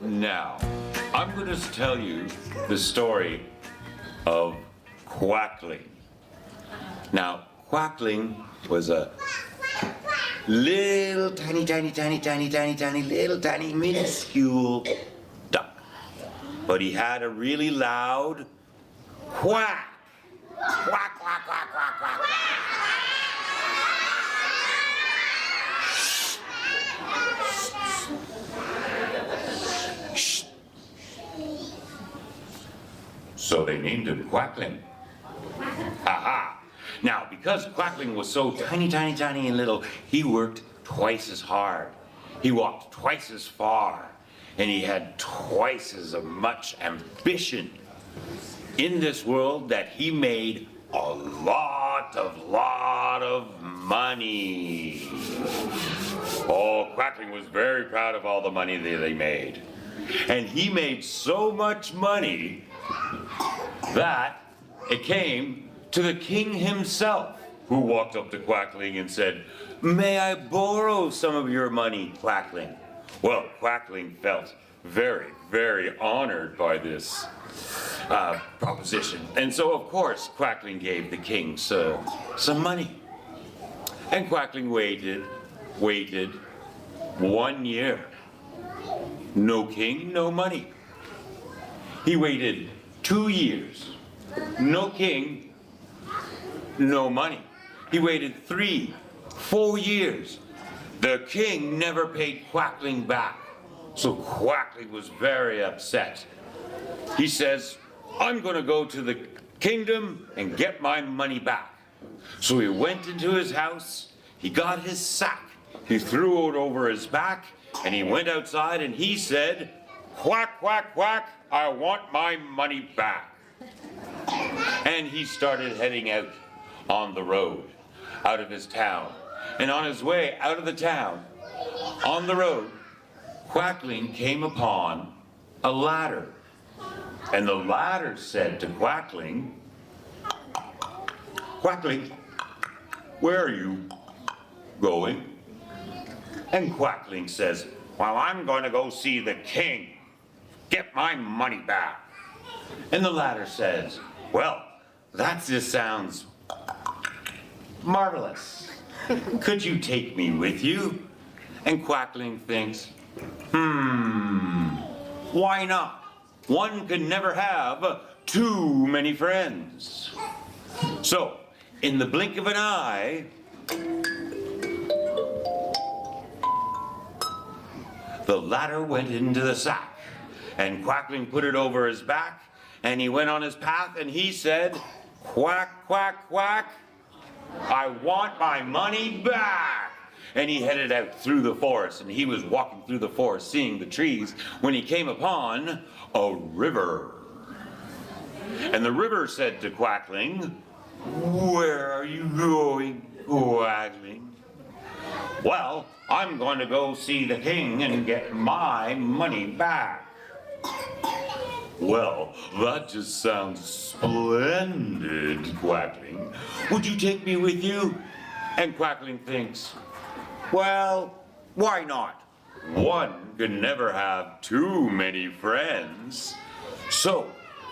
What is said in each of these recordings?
Now, I'm going to tell you the story of Quackling. Now, Quackling was a little tiny, little tiny, minuscule duck. But he had a really loud quack. Quack, quack, quack, quack, quack, quack. So they named him Quackling. Aha! Now, because Quackling was so tiny and little, he worked twice as hard. He walked twice as far, and he had twice as much ambition in this world that he made a lot of money. Oh, Quackling was very proud of all the money that they made. And he made so much money that it came to the king himself, who walked up to Quackling and said, "May I borrow some of your money, Quackling?" Well, Quackling felt very honored by this proposition. And so, of course, Quackling gave the king some money. And Quackling waited 1 year. No king, no money. He waited 2 years. No king, no money. He waited 3, 4 years. The king never paid Quackling back. So Quackling was very upset. He says, "I'm going to go to the kingdom and get my money back." So he went into his house, he got his sack, he threw it over his back, and he went outside and he said, "Quack, quack, quack, I want my money back." And he started heading out on the road, out of his town. And on his way out of the town, on the road, Quackling came upon a ladder. And the ladder said to Quackling, "Quackling, where are you going?" And Quackling says, "Well, I'm going to go see the king, get my money back." And the ladder says, "Well, that just sounds marvelous. Could you take me with you?" And Quackling thinks, why not? One can never have too many friends. So, in the blink of an eye, the ladder went into the sack, and Quackling put it over his back, and he went on his path, and he said, "Quack, quack, quack, I want my money back." And he headed out through the forest, and he was walking through the forest, seeing the trees, when he came upon a river. And the river said to Quackling, "Where are you going, Quackling?" "Well, I'm going to go see the king and get my money back." "Well, that just sounds splendid, Quackling. Would you take me with you?" And Quackling thinks, well, why not? One can never have too many friends. So,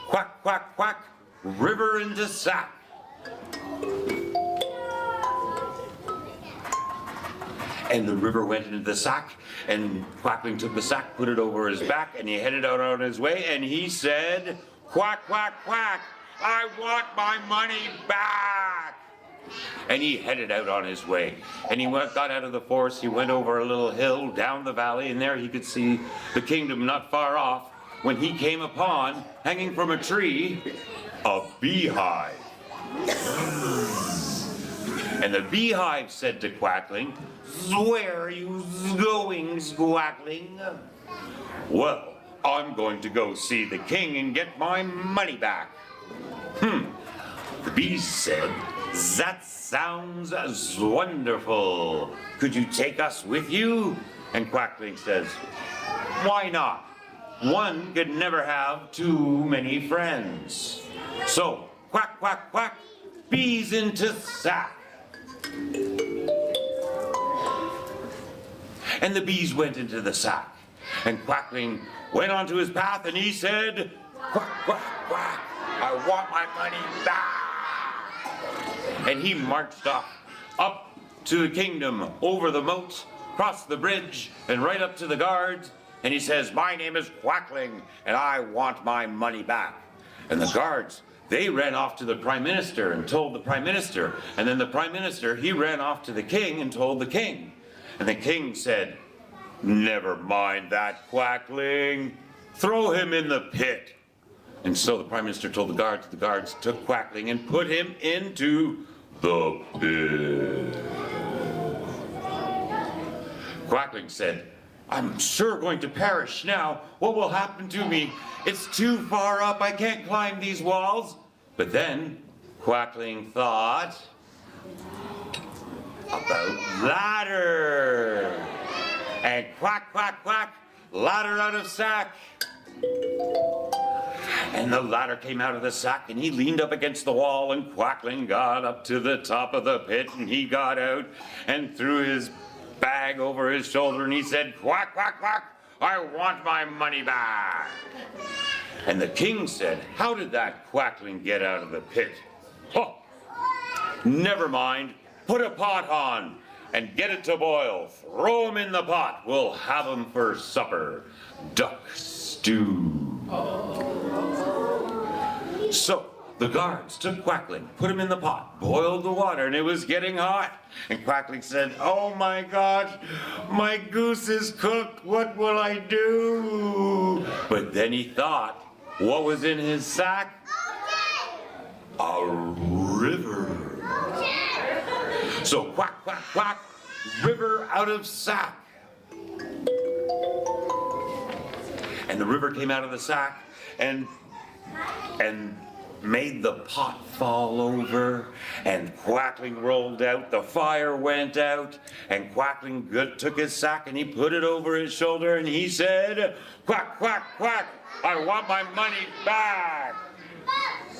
quack, quack, quack, river into sack. And the river went into the sack, and Quackling took the sack, put it over his back, and he headed out on his way, and he said, "Quack, quack, quack, I want my money back." And he headed out on his way. And he got out of the forest, he went over a little hill, down the valley, and there he could see the kingdom not far off, when he came upon, hanging from a tree, a beehive. And the beehive said to Quackling, "Where are you going, Quackling?" "Well, I'm going to go see the king and get my money back." The bees said, That sounds wonderful. Could you take us with you? And Quackling says, why not? One could never have too many friends. So, quack, quack, quack, bees into sack. And the bees went into the sack. And Quackling went onto his path and he said, quack, quack, quack, I want my money back. And he marched up to the kingdom, over the moat, across the bridge, and right up to the guards. And he says, my name is Quackling, and I want my money back. And the guards, they ran off to the prime minister and told the prime minister. And then the prime minister, he ran off to the king and told the king. And the king said, never mind that Quackling, throw him in the pit. And so the prime minister told the guards took Quackling and put him into the pit. Quackling said, I'm sure going to perish now. What will happen to me? It's too far up, I can't climb these walls. But then Quackling thought about ladder. And quack, quack, quack, ladder out of sack. And the ladder came out of the sack and he leaned up against the wall and Quackling got up to the top of the pit and he got out and threw his bag over his shoulder and he said, quack, quack, quack, I want my money back. And the king said, how did that Quackling get out of the pit? Oh, never mind, put a pot on and get it to boil. Throw him in the pot, we'll have him for supper. Duck stew. So the guards took Quackling, put him in the pot, boiled the water, and it was getting hot. And Quackling said, oh my gosh, my goose is cooked, what will I do? But then he thought, what was in his sack? A river. So quack, quack, quack, river out of sack. And the river came out of the sack and made the pot fall over, and Quackling rolled out, the fire went out, and Quackling took his sack and he put it over his shoulder and he said, quack, quack, quack, I want my money back.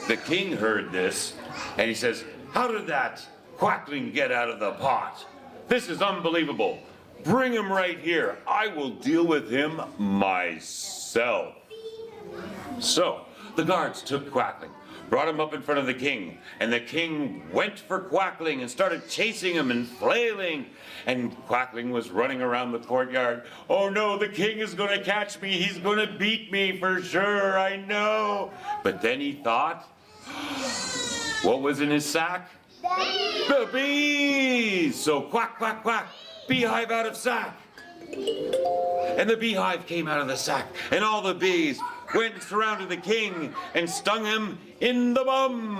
The king heard this and he says, how did that Quackling get out of the pot? This is unbelievable. Bring him right here. I will deal with him myself. So the guards took Quackling, brought him up in front of the king, and the king went for Quackling and started chasing him and flailing. And Quackling was running around the courtyard. Oh no, the king is going to catch me. He's going to beat me for sure, I know. But then he thought, what was in his sack? The bees! So quack, quack, quack, beehive out of sack. And the beehive came out of the sack, and all the bees went and surrounded the king and stung him in the bum,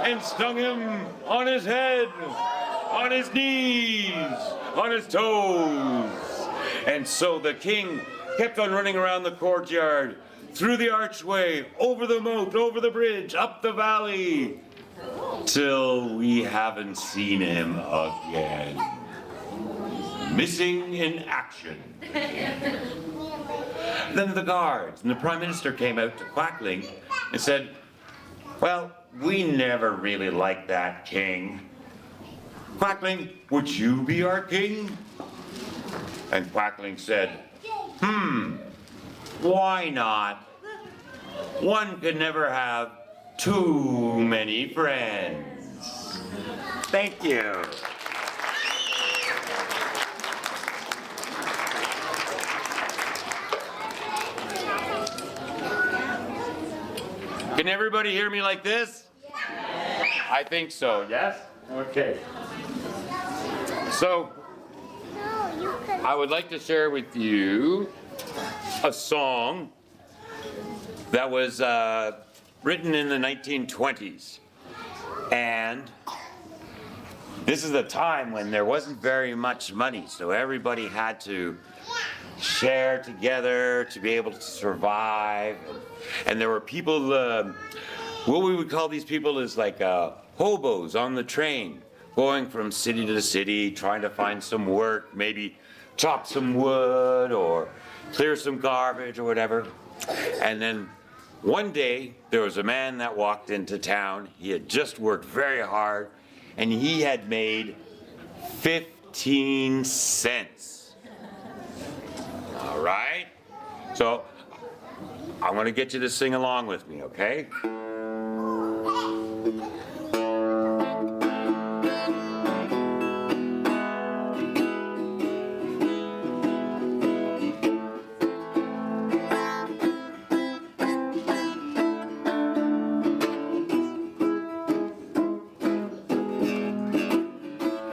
and stung him on his head, on his knees, on his toes. And so the king kept on running around the courtyard, through the archway, over the moat, over the bridge, up the valley, till we haven't seen him again. Missing in action. Then the guards and the prime minister came out to Quackling and said, well, we never really liked that king. Quackling, would you be our king? And Quackling said, why not? One could never have too many friends. Thank you. Can everybody hear me like this? Yes. I think so, yes? Okay. So, I would like to share with you a song that was written in the 1920s. And this is a time when there wasn't very much money, so everybody had to share together to be able to survive. And there were people, what we would call these people is like hobos on the train, going from city to city, trying to find some work, maybe chop some wood or clear some garbage or whatever. And then one day, there was a man that walked into town. He had just worked very hard, and he had made 15 cents. All right? So, I'm going to get you to sing along with me, okay?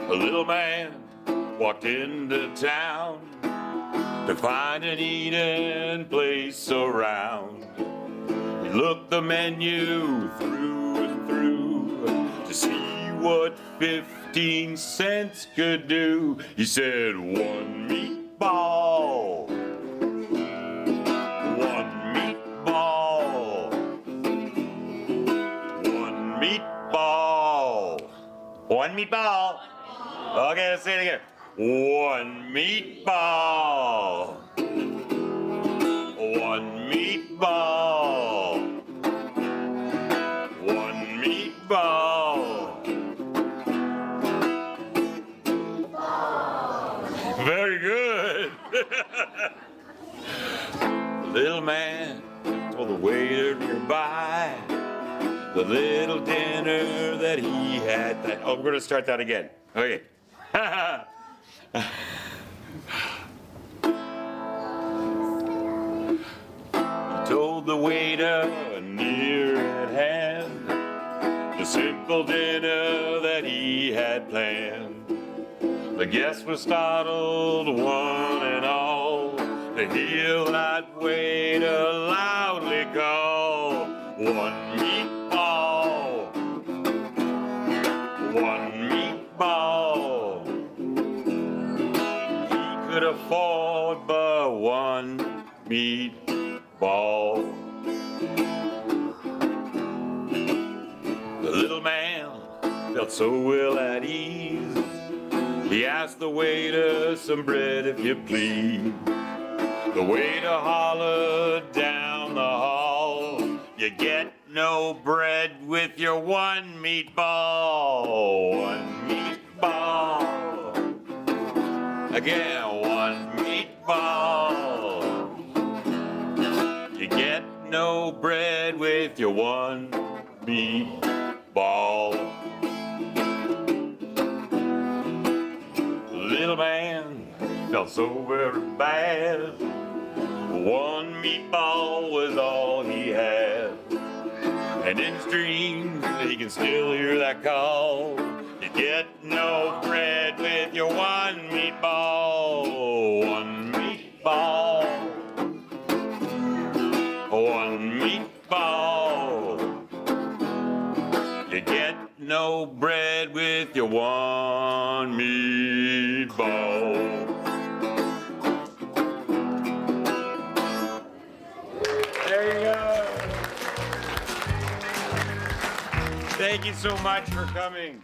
A little man walked into town to find an eating place around. He looked the menu through and through to see what 15 cents could do. He said, one meatball, one meatball, one meatball, one meatball. Okay, let's say it again. One meatball. One meatball. One meatball. Very good. Little man told the waiter to buy the little dinner that he had. Oh, we're going to start that again. Okay. He told the waiter near at hand the simple dinner that he had planned. The guests were startled, one and all, to hear that waiter loudly call, one meatball, one meatball. He could afford but one meatball. The little man felt so well at ease. He asked the waiter, some bread if you please. The waiter hollered down the hall, you get no bread with your one meatball. One meatball. Again, one meatball. You get no bread with your one meatball. Little man felt so very bad. One meatball was all he had. And in his dreams, he can still hear that call. You get no bread with your one meatball. One meatball. One meatball. You get no bread with your one meatball. There you go. Thank you so much for coming.